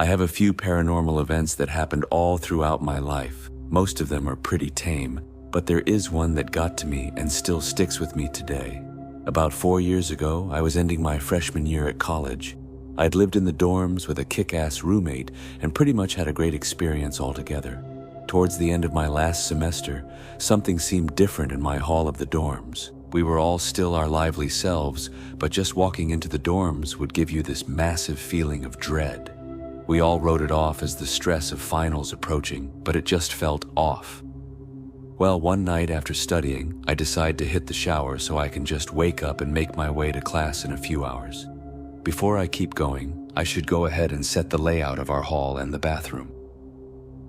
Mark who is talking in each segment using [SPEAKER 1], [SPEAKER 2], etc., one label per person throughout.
[SPEAKER 1] I have a few paranormal events that happened all throughout my life. Most of them are pretty tame, but there is one that got to me and still sticks with me today. About 4 years ago, I was ending my freshman year at college. I'd lived in the dorms with a kick-ass roommate and pretty much had a great experience altogether. Towards the end of my last semester, something seemed different in my hall of the dorms. We were all still our lively selves, but just walking into the dorms would give you this massive feeling of dread. We all wrote it off as the stress of finals approaching, but it just felt off. Well, one night after studying, I decide to hit the shower so I can just wake up and make my way to class in a few hours. Before I keep going, I should go ahead and set the layout of our hall and the bathroom.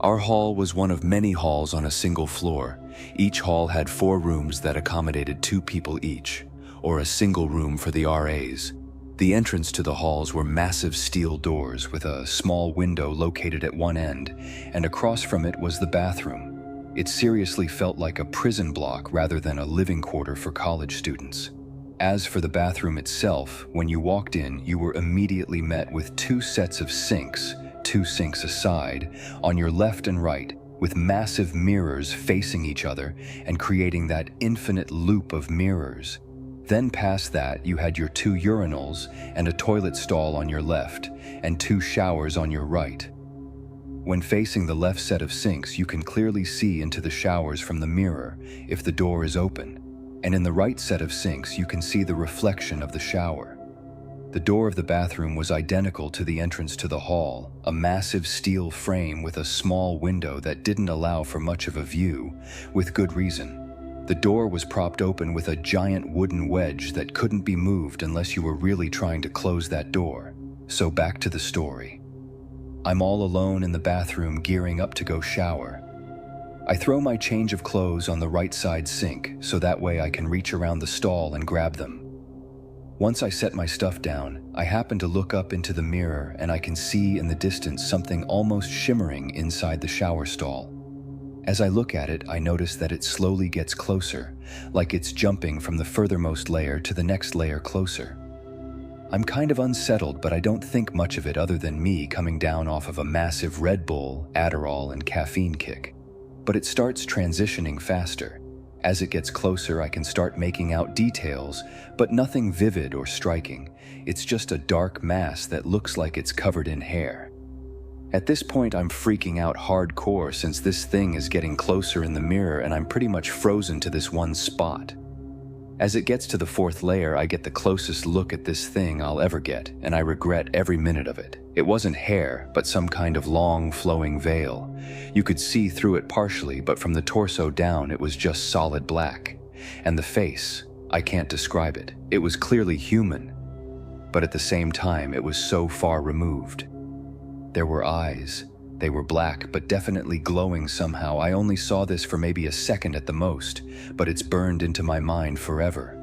[SPEAKER 1] Our hall was one of many halls on a single floor. Each hall had 4 rooms that accommodated 2 people each, or a single room for the RAs. The entrance to the halls were massive steel doors with a small window located at one end, and across from it was the bathroom. It seriously felt like a prison block rather than a living quarter for college students. As for the bathroom itself, when you walked in, you were immediately met with 2 sets of sinks, 2 sinks aside, on your left and right, with massive mirrors facing each other and creating that infinite loop of mirrors. Then past that, you had your 2 urinals and a toilet stall on your left, and 2 showers on your right. When facing the left set of sinks, you can clearly see into the showers from the mirror if the door is open, and in the right set of sinks, you can see the reflection of the shower. The door of the bathroom was identical to the entrance to the hall, a massive steel frame with a small window that didn't allow for much of a view, with good reason. The door was propped open with a giant wooden wedge that couldn't be moved unless you were really trying to close that door. So back to the story. I'm all alone in the bathroom gearing up to go shower. I throw my change of clothes on the right side sink so that way I can reach around the stall and grab them. Once I set my stuff down, I happen to look up into the mirror and I can see in the distance something almost shimmering inside the shower stall. As I look at it, I notice that it slowly gets closer, like it's jumping from the furthermost layer to the next layer closer. I'm kind of unsettled, but I don't think much of it other than me coming down off of a massive Red Bull, Adderall, and caffeine kick. But it starts transitioning faster. As it gets closer, I can start making out details, but nothing vivid or striking. It's just a dark mass that looks like it's covered in hair. At this point, I'm freaking out hardcore since this thing is getting closer in the mirror and I'm pretty much frozen to this one spot. As it gets to the 4th layer, I get the closest look at this thing I'll ever get, and I regret every minute of it. It wasn't hair, but some kind of long, flowing veil. You could see through it partially, but from the torso down, it was just solid black. And the face, I can't describe it. It was clearly human, but at the same time, it was so far removed. There were eyes. They were black, but definitely glowing somehow. I only saw this for maybe a second at the most, but it's burned into my mind forever.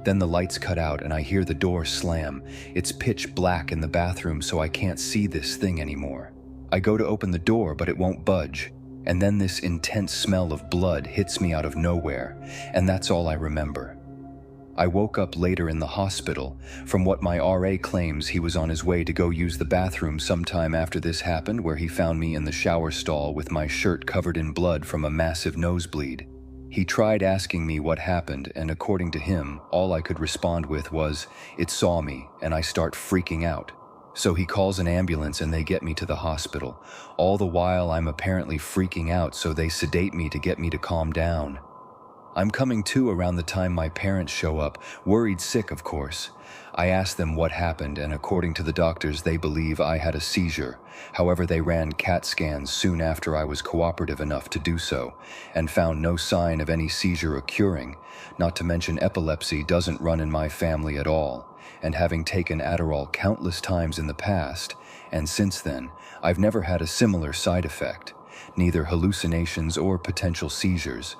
[SPEAKER 1] Then the lights cut out and I hear the door slam. It's pitch black in the bathroom, so I can't see this thing anymore. I go to open the door, but it won't budge. And then this intense smell of blood hits me out of nowhere, and that's all I remember. I woke up later in the hospital. From what my RA claims, he was on his way to go use the bathroom sometime after this happened, where he found me in the shower stall with my shirt covered in blood from a massive nosebleed. He tried asking me what happened, and according to him, all I could respond with was, "It saw me," and I start freaking out. So he calls an ambulance and they get me to the hospital. All the while I'm apparently freaking out, so they sedate me to get me to calm down. I'm coming to around the time my parents show up, worried sick, of course. I asked them what happened, and according to the doctors, they believe I had a seizure. However, they ran CAT scans soon after I was cooperative enough to do so, and found no sign of any seizure occurring. Not to mention epilepsy doesn't run in my family at all, and having taken Adderall countless times in the past, and since then, I've never had a similar side effect, neither hallucinations or potential seizures.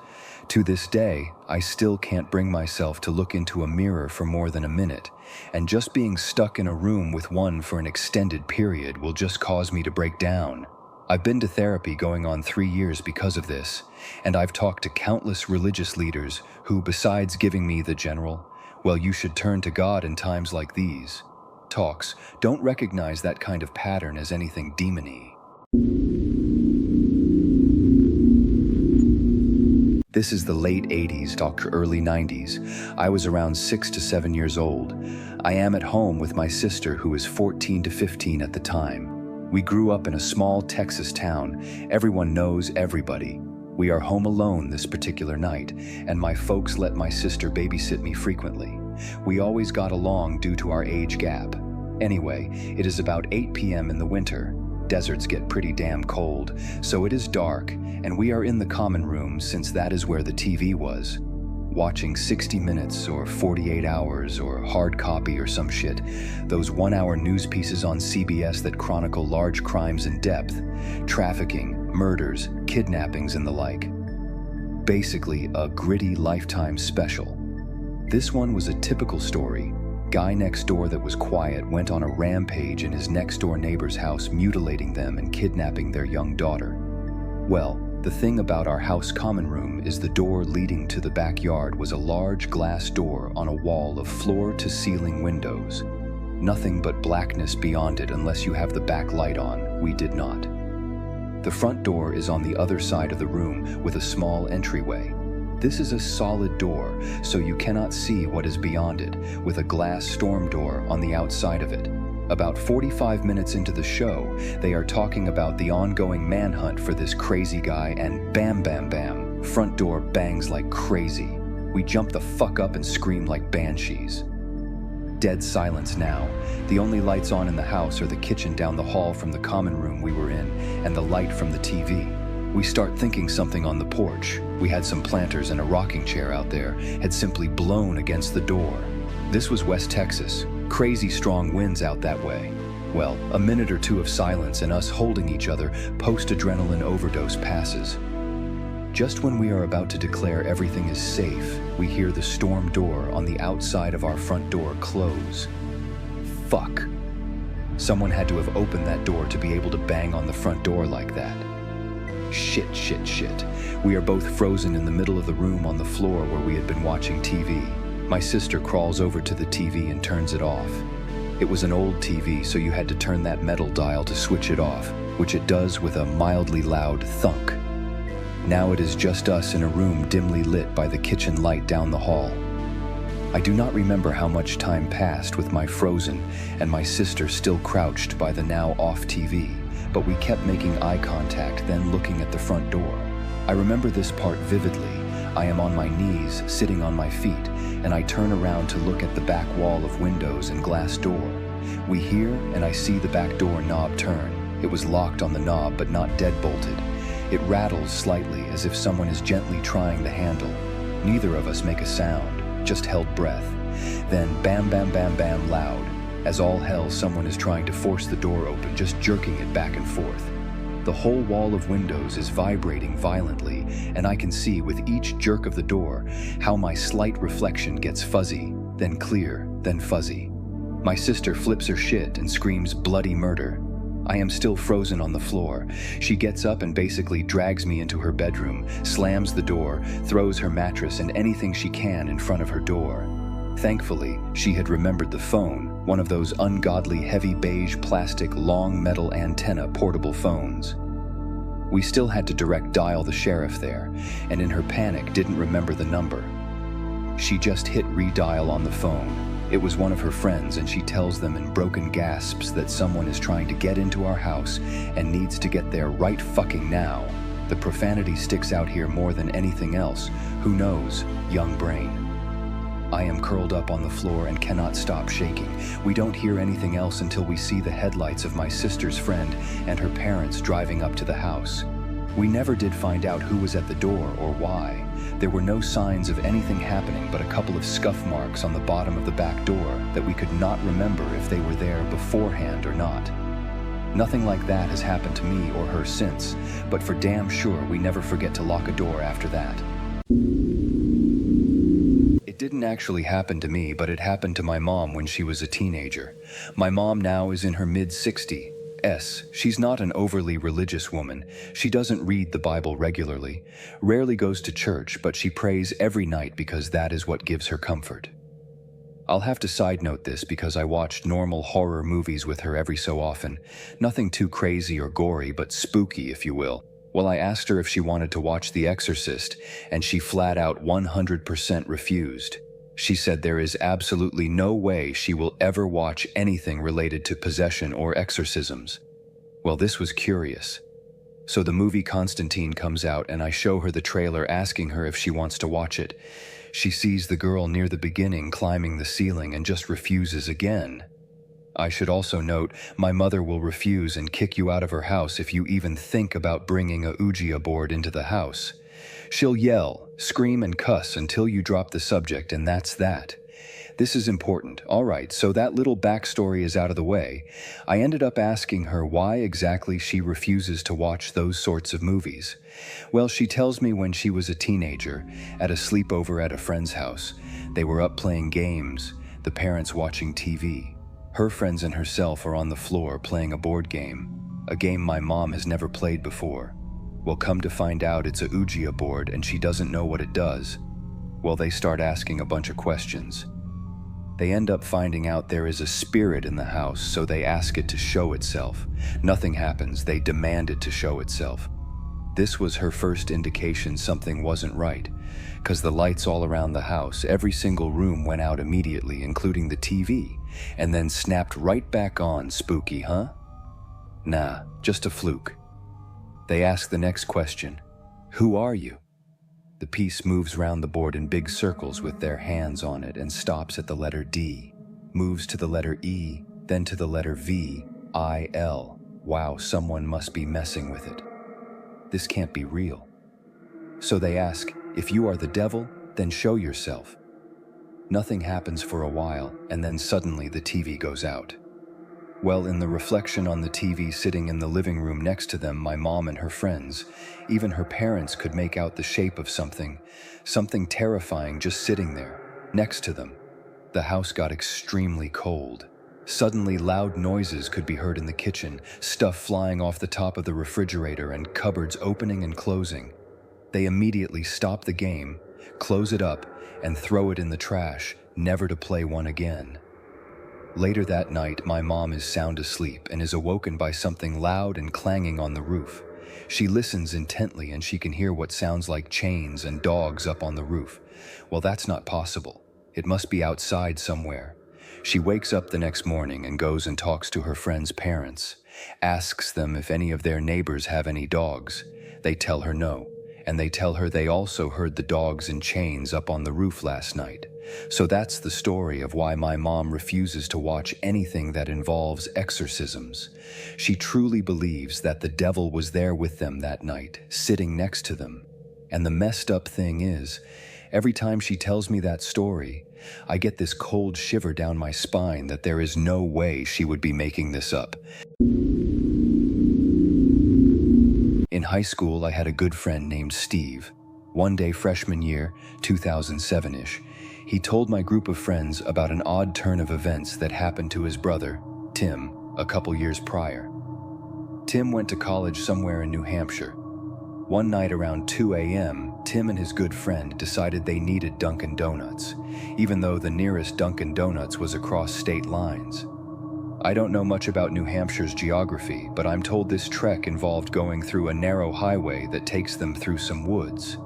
[SPEAKER 1] To this day, I still can't bring myself to look into a mirror for more than a minute, and just being stuck in a room with one for an extended period will just cause me to break down. I've been to therapy going on 3 years because of this, and I've talked to countless religious leaders who, besides giving me the general, "Well, you should turn to God in times like these," talks,
[SPEAKER 2] Don't recognize that kind of pattern as anything demon-y. This is the late 80s to early 90s. I was around 6 to 7 years old. I am at home with my sister, who is 14 to 15 at the time. We grew up in a small Texas town. Everyone knows everybody. We are home alone this particular night, and my folks let my sister babysit me frequently. We always got along due to our age gap. Anyway, it is about 8 p.m. in the winter. Deserts get pretty damn cold, so it is dark, and we are in the common room since that is where the TV was. Watching 60 Minutes or 48 Hours or Hard Copy or some shit, those one-hour news pieces on CBS that chronicle large crimes in depth, trafficking, murders, kidnappings, and the like. Basically, a gritty Lifetime special. This one was a typical story. Guy next door that was quiet went on a rampage in his next-door neighbor's house, mutilating them and kidnapping their young daughter. Well, the thing about our house common room is the door leading to the backyard was a large glass door on a wall of floor-to-ceiling windows. Nothing but blackness beyond it unless you have the back light on. We did not. The front door is on the other side of the room with a small entryway. This is a solid door, so you cannot see what is beyond it, with a glass storm door on the outside of it. About 45 minutes into the show, they are talking about the ongoing manhunt for this crazy guy, and bam, bam, bam, front door bangs like crazy. We jump the fuck up and scream like banshees. Dead silence now. The only lights on in the house are the kitchen down the hall from the common room we were in, and the light from the TV. We start thinking something on the porch. We had some planters and a rocking chair out there, had simply blown against the door. This was West Texas. Crazy strong winds out that way. Well, a minute or two of silence and us holding each other, post-adrenaline overdose passes. Just when we are about to declare everything is safe, we hear the storm door on the outside of our front door close. Fuck. Someone had to have opened that door to be able to bang on the front door like that. Shit, shit, shit. We are both frozen in the middle of the room on the floor where we had been watching TV. My sister crawls over to the TV and turns it off. It was an old TV, so you had to turn that metal dial to switch it off, which it does with a mildly loud thunk. Now it is just us in a room dimly lit by the kitchen light down the hall. I do not remember how much time passed with my frozen and my sister still crouched by the now off TV, but we kept making eye contact, then looking at the front door. I remember this part vividly. I am on my knees, sitting on my feet, and I turn around to look at the back wall of windows and glass door. We hear, and I see the back door knob turn. It was locked on the knob, but not deadbolted. It rattles slightly, as if someone is gently trying the handle. Neither of us make a sound, just held breath. Then bam, bam, bam, bam, loud. As all hell, someone is trying to force the door open, just jerking it back and forth. The whole wall of windows is vibrating violently, and I can see with each jerk of the door how my slight reflection gets fuzzy, then clear, then fuzzy. My sister flips her shit and screams bloody murder. I am still frozen on the floor. She gets up and basically drags me into her bedroom, slams the door, throws her mattress and anything she can in front of her door. Thankfully, she had remembered the phone, one of those ungodly heavy beige plastic long metal antenna portable phones. We still had to direct dial the sheriff there, and in her panic didn't remember the number. She just hit redial on the phone. It was one of her friends, and she tells them in broken gasps that someone is trying to get into our house and needs to get there right fucking now. The profanity sticks out here more than anything else. Who knows? Young brain. I am curled up on the floor and cannot stop shaking. We don't hear anything else until we see the headlights of my sister's friend and her parents driving up to the house. We never did find out who was at the door or why. There were no signs of anything happening but a couple of scuff marks on the bottom of the back door that we could not remember if they were there beforehand or not. Nothing like that has happened to me or her since, but for damn sure we never forget to lock a door after that. It didn't actually happen to me, but it happened to my mom when she was a teenager. My mom now is in her mid-60s. She's not an overly religious woman. She doesn't read the Bible regularly, rarely goes to church, but she prays every night because that is what gives her comfort. I'll have to side note this because I watched normal horror movies with her every so often. Nothing too crazy or gory, but spooky, if you will. Well, I asked her if she wanted to watch The Exorcist, and she flat out 100% refused. She said there is absolutely no way she will ever watch anything related to possession or exorcisms. Well, this was curious. So the movie Constantine comes out and I show her the trailer asking her if she wants to watch it. She sees the girl near the beginning climbing the ceiling and just refuses again. I should also note, my mother will refuse and kick you out of her house if you even think about bringing a Ouija board into the house. She'll yell, scream, and cuss until you drop the subject, and that's that. This is important. All right, so that little backstory is out of the way. I ended up asking her why exactly she refuses to watch those sorts of movies. Well, she tells me when she was a teenager, at a sleepover at a friend's house, they were up playing games, the parents watching TV. Her friends and herself are on the floor playing a board game, a game my mom has never played before. Well, come to find out it's a Ouija board and she doesn't know what it does. Well, they start asking a bunch of questions. They end up finding out there is a spirit in the house, so they ask it to show itself. Nothing happens, they demand it to show itself. This was her first indication something wasn't right, because the lights all around the house, every single room went out immediately, including the TV, and then snapped right back on. Spooky, huh? Nah, just a fluke. They ask the next question, who are you? The piece moves round the board in big circles with their hands on it and stops at the letter D, moves to the letter E, then to the letter V, I, L. Wow, someone must be messing with it. This can't be real. So they ask, if you are the devil, then show yourself. Nothing happens for a while, and then suddenly the TV goes out. Well, in the reflection on the TV sitting in the living room next to them, my mom and her friends, even her parents could make out the shape of something terrifying just sitting there, next to them. The house got extremely cold. Suddenly, loud noises could be heard in the kitchen, stuff flying off the top of the refrigerator and cupboards opening and closing. They immediately stop the game, close it up, and throw it in the trash, never to play one again. Later that night, my mom is sound asleep and is awoken by something loud and clanging on the roof. She listens intently and she can hear what sounds like chains and dogs up on the roof. Well, that's not possible. It must be outside somewhere. She wakes up the next morning and goes and talks to her friend's parents, asks them if any of their neighbors have any dogs. They tell her no, and they tell her they also heard the dogs in chains up on the roof last night. So that's the story of why my mom refuses to watch anything that involves exorcisms. She truly believes that the devil was there with them that night, sitting next to them. And the messed up thing is, every time she tells me that story, I get this cold shiver down my spine that there is no way she would be making this up. In high school, I had a good friend named Steve. One day freshman year, 2007-ish, he told my group of friends about an odd turn of events that happened to his brother, Tim, a couple years prior. Tim went to college somewhere in New Hampshire. One night around 2 a.m., Tim and his good friend decided they needed Dunkin' Donuts, even though the nearest Dunkin' Donuts was across state lines. I don't know much about New Hampshire's geography, but I'm told this trek involved going through a narrow highway that takes them through some woods.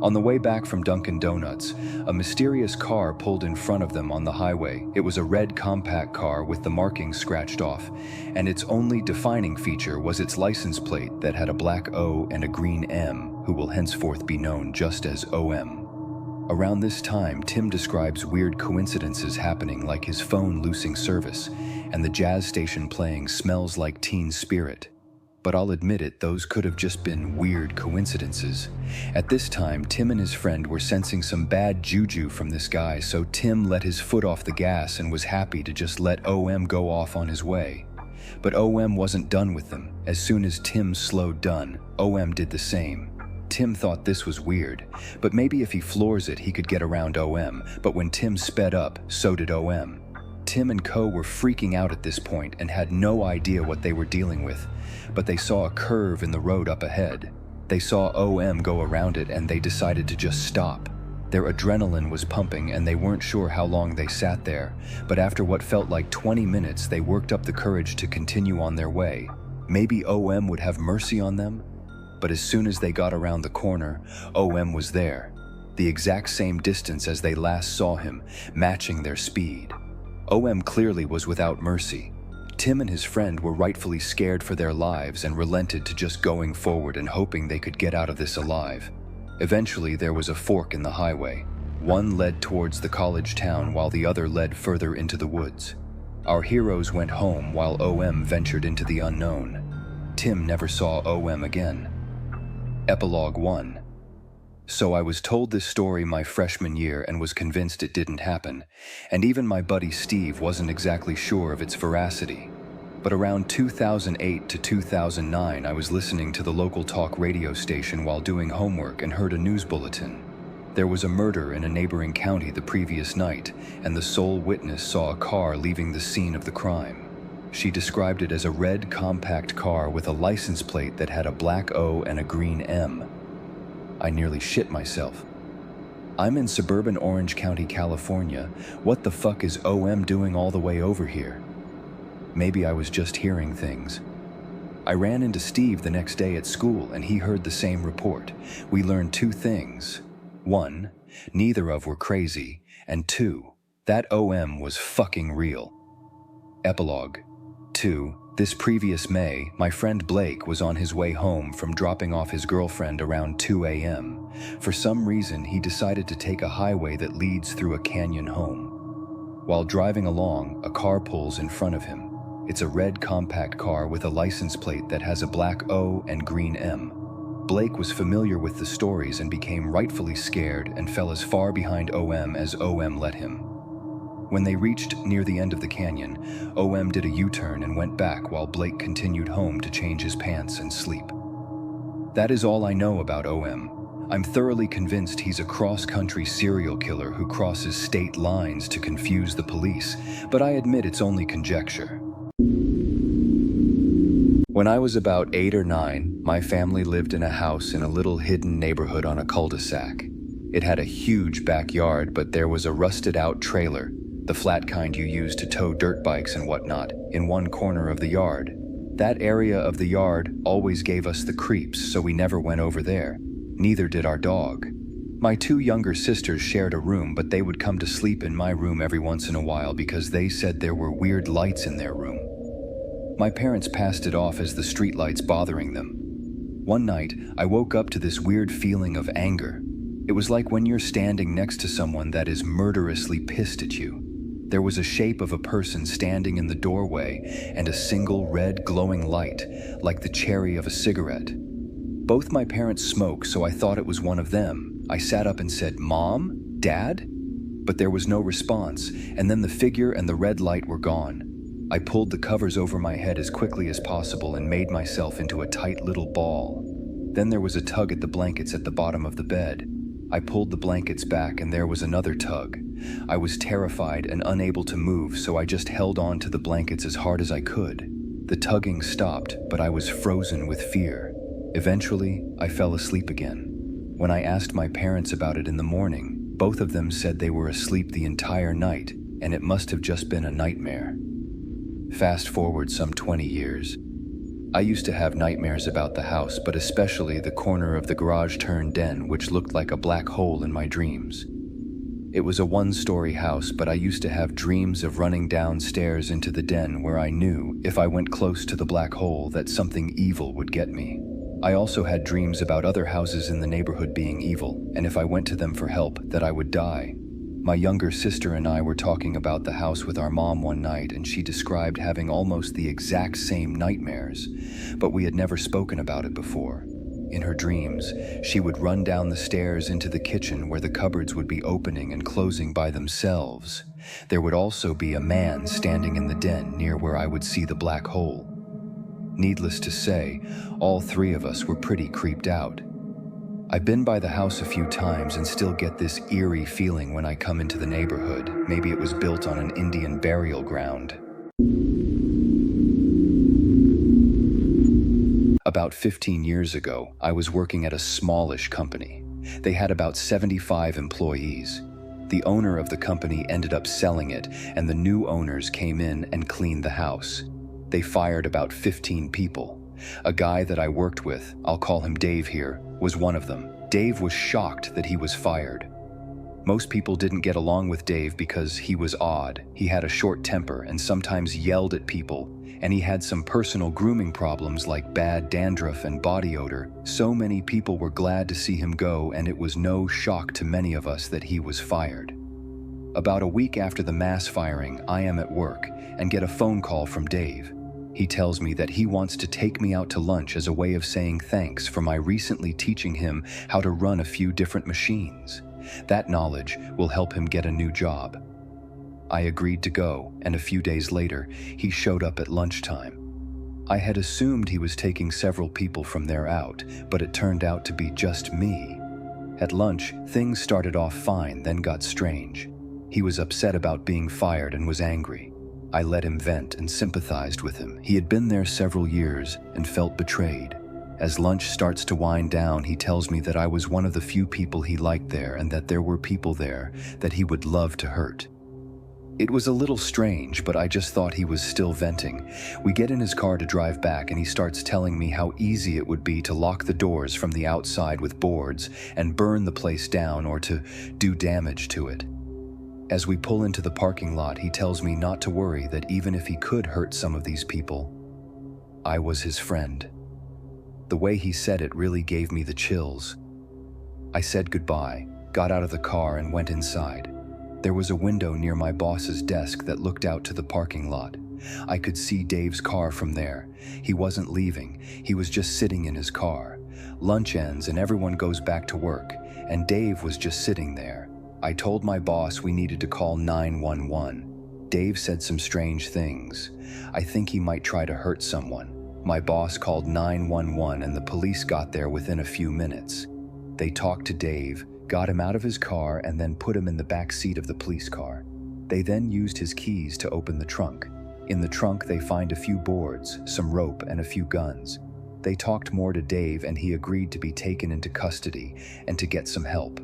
[SPEAKER 2] On the way back from Dunkin' Donuts, a mysterious car pulled in front of them on the highway. It was a red compact car with the markings scratched off, and its only defining feature was its license plate that had a black O and a green M, who will henceforth be known just as OM. Around this time, Tim describes weird coincidences happening, like his phone losing service and the jazz station playing Smells Like Teen Spirit. But I'll admit it, those could have just been weird coincidences. At this time, Tim and his friend were sensing some bad juju from this guy, so Tim let his foot off the gas and was happy to just let OM go off on his way. But OM wasn't done with them. As soon as Tim slowed down, OM did the same. Tim thought this was weird, but maybe if he floors it, he could get around OM. But when Tim sped up, so did OM. Tim and co were freaking out at this point and had no idea what they were dealing with, but they saw a curve in the road up ahead. They saw OM go around it and they decided to just stop. Their adrenaline was pumping and they weren't sure how long they sat there, but after what felt like 20 minutes, they worked up the courage to continue on their way. Maybe OM would have mercy on them? But as soon as they got around the corner, OM was there, the exact same distance as they last saw him, matching their speed. OM clearly was without mercy. Tim and his friend were rightfully scared for their lives and relented to just going forward and hoping they could get out of this alive. Eventually, there was a fork in the highway. One led towards the college town while the other led further into the woods. Our heroes went home while OM ventured into the unknown. Tim never saw OM again. Epilogue 1. So I was told this story my freshman year and was convinced it didn't happen, and even my buddy Steve wasn't exactly sure of its veracity. But around 2008 to 2009, I was listening to the local talk radio station while doing homework and heard a news bulletin. There was a murder in a neighboring county the previous night, and the sole witness saw a car leaving the scene of the crime. She described it as a red compact car with a license plate that had a black O and a green M. I nearly shit myself. I'm in suburban Orange County, California. What the fuck is OM doing all the way over here? Maybe I was just hearing things. I ran into Steve the next day at school and he heard the same report. We learned two things. 1, neither of were crazy, and 2, that OM was fucking real. Epilogue 2. This previous May, my friend Blake was on his way home from dropping off his girlfriend around 2 a.m. For some reason, he decided to take a highway that leads through a canyon home. While driving along, a car pulls in front of him. It's a red compact car with a license plate that has a black O and green M. Blake was familiar with the stories and became rightfully scared and fell as far behind OM as OM let him. When they reached near the end of the canyon, OM did a U-turn and went back while Blake continued home to change his pants and sleep. That is all I know about OM. I'm thoroughly convinced he's a cross-country serial killer who crosses state lines to confuse the police, but I admit it's only conjecture. When I was about 8 or 9, my family lived in a house in a little hidden neighborhood on a cul-de-sac. It had a huge backyard, but there was a rusted-out trailer, the flat kind you use to tow dirt bikes and whatnot, in one corner of the yard. That area of the yard always gave us the creeps, so we never went over there. Neither did our dog. My 2 younger sisters shared a room, but they would come to sleep in my room every once in a while because they said there were weird lights in their room. My parents passed it off as the streetlights bothering them. One night, I woke up to this weird feeling of anger. It was like when you're standing next to someone that is murderously pissed at you. There was a shape of a person standing in the doorway and a single red glowing light, like the cherry of a cigarette. Both my parents smoke, so I thought it was one of them. I sat up and said, "Mom? Dad?" But there was no response, and then the figure and the red light were gone. I pulled the covers over my head as quickly as possible and made myself into a tight little ball. Then there was a tug at the blankets at the bottom of the bed. I pulled the blankets back and there was another tug. I was terrified and unable to move, so I just held on to the blankets as hard as I could. The tugging stopped, but I was frozen with fear. Eventually, I fell asleep again. When I asked my parents about it in the morning, both of them said they were asleep the entire night, and it must have just been a nightmare. Fast forward some 20 years. I used to have nightmares about the house, but especially the corner of the garage-turned den, which looked like a black hole in my dreams. It was a 1-story house, but I used to have dreams of running downstairs into the den where I knew, if I went close to the black hole, that something evil would get me. I also had dreams about other houses in the neighborhood being evil, and if I went to them for help, that I would die. My younger sister and I were talking about the house with our mom one night, and she described having almost the exact same nightmares, but we had never spoken about it before. In her dreams, she would run down the stairs into the kitchen where the cupboards would be opening and closing by themselves. There would also be a man standing in the den near where I would see the black hole. Needless to say, all 3 of us were pretty creeped out. I've been by the house a few times and still get this eerie feeling when I come into the neighborhood. Maybe it was built on an Indian burial ground. About 15 years ago, I was working at a smallish company. They had about 75 employees. The owner of the company ended up selling it, and the new owners came in and cleaned the house. They fired about 15 people. A guy that I worked with, I'll call him Dave here, was one of them. Dave was shocked that he was fired. Most people didn't get along with Dave because he was odd. He had a short temper and sometimes yelled at people, and he had some personal grooming problems like bad dandruff and body odor. So many people were glad to see him go, and it was no shock to many of us that he was fired. About a week after the mass firing, I am at work and get a phone call from Dave. He tells me that he wants to take me out to lunch as a way of saying thanks for my recently teaching him how to run a few different machines. That knowledge will help him get a new job. I agreed to go, and a few days later, he showed up at lunchtime. I had assumed he was taking several people from there out, but it turned out to be just me. At lunch, things started off fine, then got strange. He was upset about being fired and was angry. I let him vent and sympathized with him. He had been there several years and felt betrayed. As lunch starts to wind down, he tells me that I was one of the few people he liked there and that there were people there that he would love to hurt. It was a little strange, but I just thought he was still venting. We get in his car to drive back, and he starts telling me how easy it would be to lock the doors from the outside with boards and burn the place down or to do damage to it. As we pull into the parking lot, he tells me not to worry, that even if he could hurt some of these people, I was his friend. The way he said it really gave me the chills. I said goodbye, got out of the car, and went inside. There was a window near my boss's desk that looked out to the parking lot. I could see Dave's car from there. He wasn't leaving, he was just sitting in his car. Lunch ends and everyone goes back to work, and Dave was just sitting there. I told my boss we needed to call 911. Dave said some strange things. I think he might try to hurt someone. My boss called 911 and the police got there within a few minutes. They talked to Dave, got him out of his car, and then put him in the back seat of the police car. They then used his keys to open the trunk. In the trunk, they find a few boards, some rope, and a few guns. They talked more to Dave, and he agreed to be taken into custody and to get some help.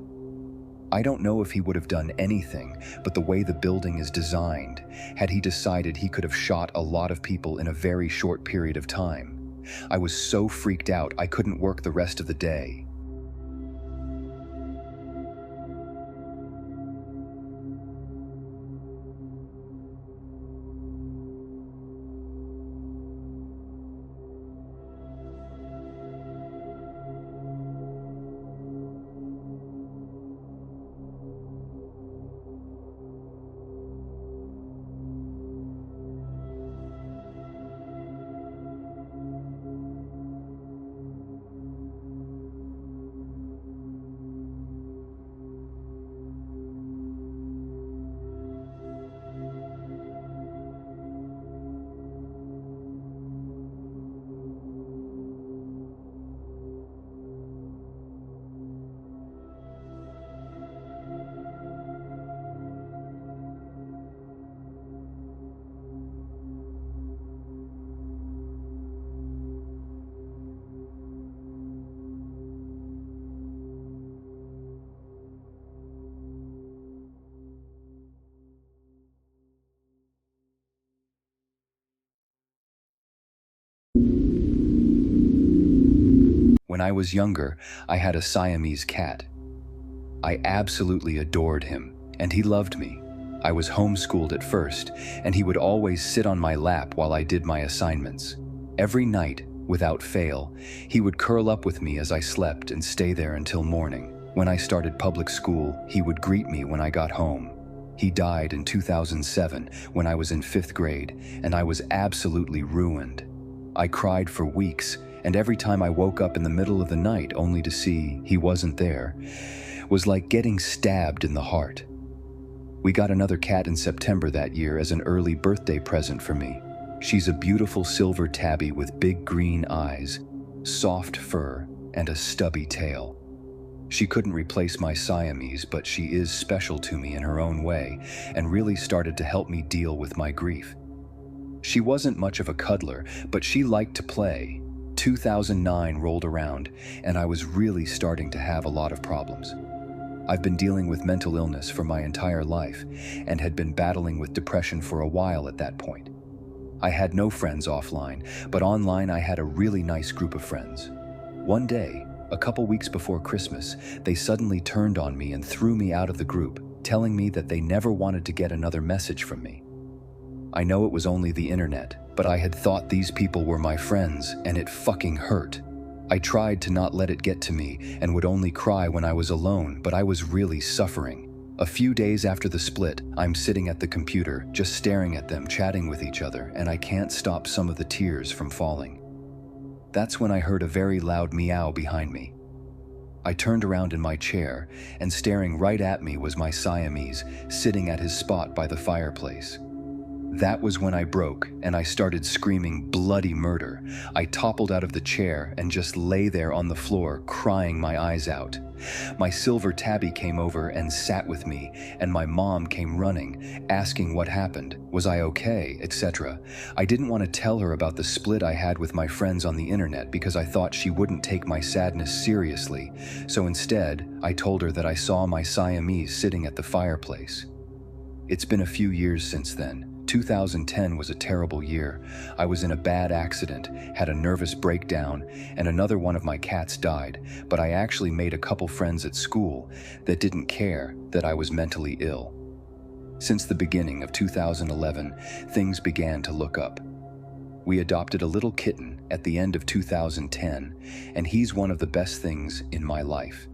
[SPEAKER 2] I don't know if he would have done anything, but the way the building is designed, had he decided, he could have shot a lot of people in a very short period of time. I was so freaked out I couldn't work the rest of the day. When I was younger, I had a Siamese cat. I absolutely adored him, and he loved me. I was homeschooled at first, and he would always sit on my lap while I did my assignments. Every night, without fail, he would curl up with me as I slept and stay there until morning. When I started public school, he would greet me when I got home. He died in 2007 when I was in 5th grade, and I was absolutely ruined. I cried for weeks, and every time I woke up in the middle of the night only to see he wasn't there, was like getting stabbed in the heart. We got another cat in September that year as an early birthday present for me. She's a beautiful silver tabby with big green eyes, soft fur, and a stubby tail. She couldn't replace my Siamese, but she is special to me in her own way and really started to help me deal with my grief. She wasn't much of a cuddler, but she liked to play. 2009 rolled around, and I was really starting to have a lot of problems. I've been dealing with mental illness for my entire life and had been battling with depression for a while at that point. I had no friends offline, but online I had a really nice group of friends. One day, a couple weeks before Christmas, they suddenly turned on me and threw me out of the group, telling me that they never wanted to get another message from me. I know it was only the internet, but I had thought these people were my friends, and it fucking hurt. I tried to not let it get to me and would only cry when I was alone, but I was really suffering. A few days after the split, I'm sitting at the computer, just staring at them chatting with each other, and I can't stop some of the tears from falling. That's when I heard a very loud meow behind me. I turned around in my chair, and staring right at me was my Siamese, sitting at his spot by the fireplace. That was when I broke, and I started screaming bloody murder. I toppled out of the chair and just lay there on the floor, crying my eyes out. My silver tabby came over and sat with me, and my mom came running, asking what happened, was I okay, etc. I didn't want to tell her about the split I had with my friends on the internet because I thought she wouldn't take my sadness seriously, so instead, I told her that I saw my Siamese sitting at the fireplace. It's been a few years since then. 2010 was a terrible year. I was in a bad accident, had a nervous breakdown, and another one of my cats died, but I actually made a couple friends at school that didn't care that I was mentally ill. Since the beginning of 2011, things began to look up. We adopted a little kitten at the end of 2010, and he's one of the best things in my life.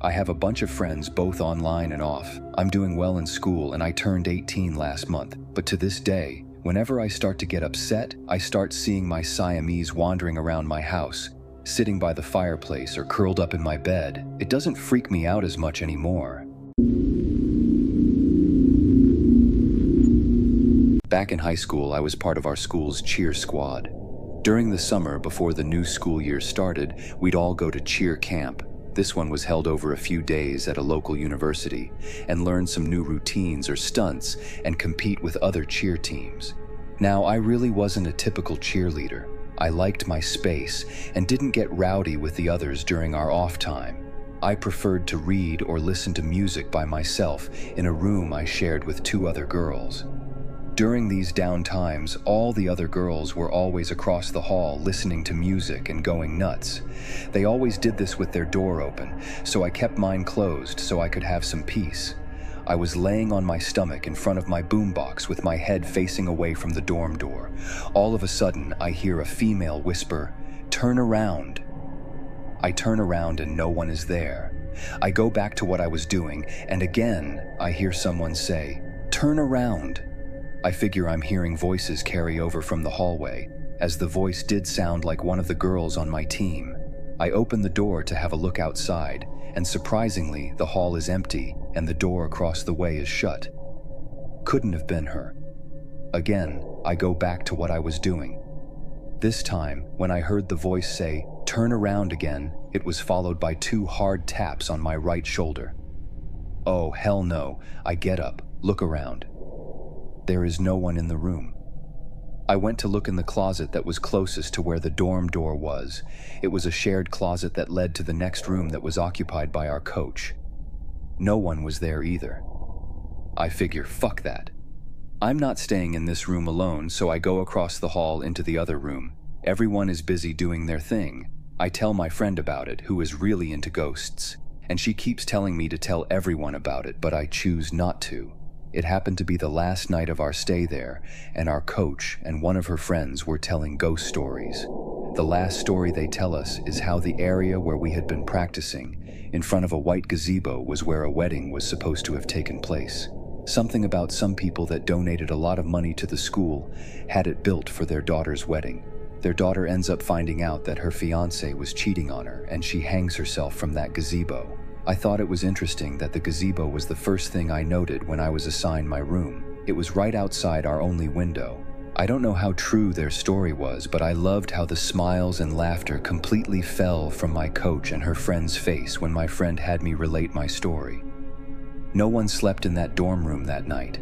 [SPEAKER 2] I have a bunch of friends both online and off. I'm doing well in school and I turned 18 last month, but to this day, whenever I start to get upset, I start seeing my Siamese wandering around my house, sitting by the fireplace or curled up in my bed. It doesn't freak me out as much anymore. Back in high school, I was part of our school's cheer squad. During the summer before the new school year started, we'd all go to cheer camp. This one was held over a few days at a local university and learn some new routines or stunts and compete with other cheer teams. Now, I really wasn't a typical cheerleader. I liked my space and didn't get rowdy with the others during our off time. I preferred to read or listen to music by myself in a room I shared with two other girls. During these down times, all the other girls were always across the hall listening to music and going nuts. They always did this with their door open, so I kept mine closed so I could have some peace. I was laying on my stomach in front of my boombox with my head facing away from the dorm door. All of a sudden, I hear a female whisper, "Turn around." I turn around and no one is there. I go back to what I was doing, and again, I hear someone say, "Turn around." I figure I'm hearing voices carry over from the hallway, as the voice did sound like one of the girls on my team. I open the door to have a look outside, and surprisingly, the hall is empty and the door across the way is shut. Couldn't have been her. Again, I go back to what I was doing. This time, when I heard the voice say, "Turn around again," it was followed by two hard taps on my right shoulder. Oh, hell no. I get up, look around. There is no one in the room. I went to look in the closet that was closest to where the dorm door was. It was a shared closet that led to the next room that was occupied by our coach. No one was there either. I figure, fuck that. I'm not staying in this room alone, so I go across the hall into the other room. Everyone is busy doing their thing. I tell my friend about it, who is really into ghosts, and she keeps telling me to tell everyone about it, but I choose not to. It happened to be the last night of our stay there, and our coach and one of her friends were telling ghost stories. The last story they tell us is how the area where we had been practicing, in front of a white gazebo, was where a wedding was supposed to have taken place. Something about some people that donated a lot of money to the school had it built for their daughter's wedding. Their daughter ends up finding out that her fiancé was cheating on her, and she hangs herself from that gazebo. I thought it was interesting that the gazebo was the first thing I noted when I was assigned my room. It was right outside our only window. I don't know how true their story was, but I loved how the smiles and laughter completely fell from my coach and her friend's face when my friend had me relate my story. No one slept in that dorm room that night.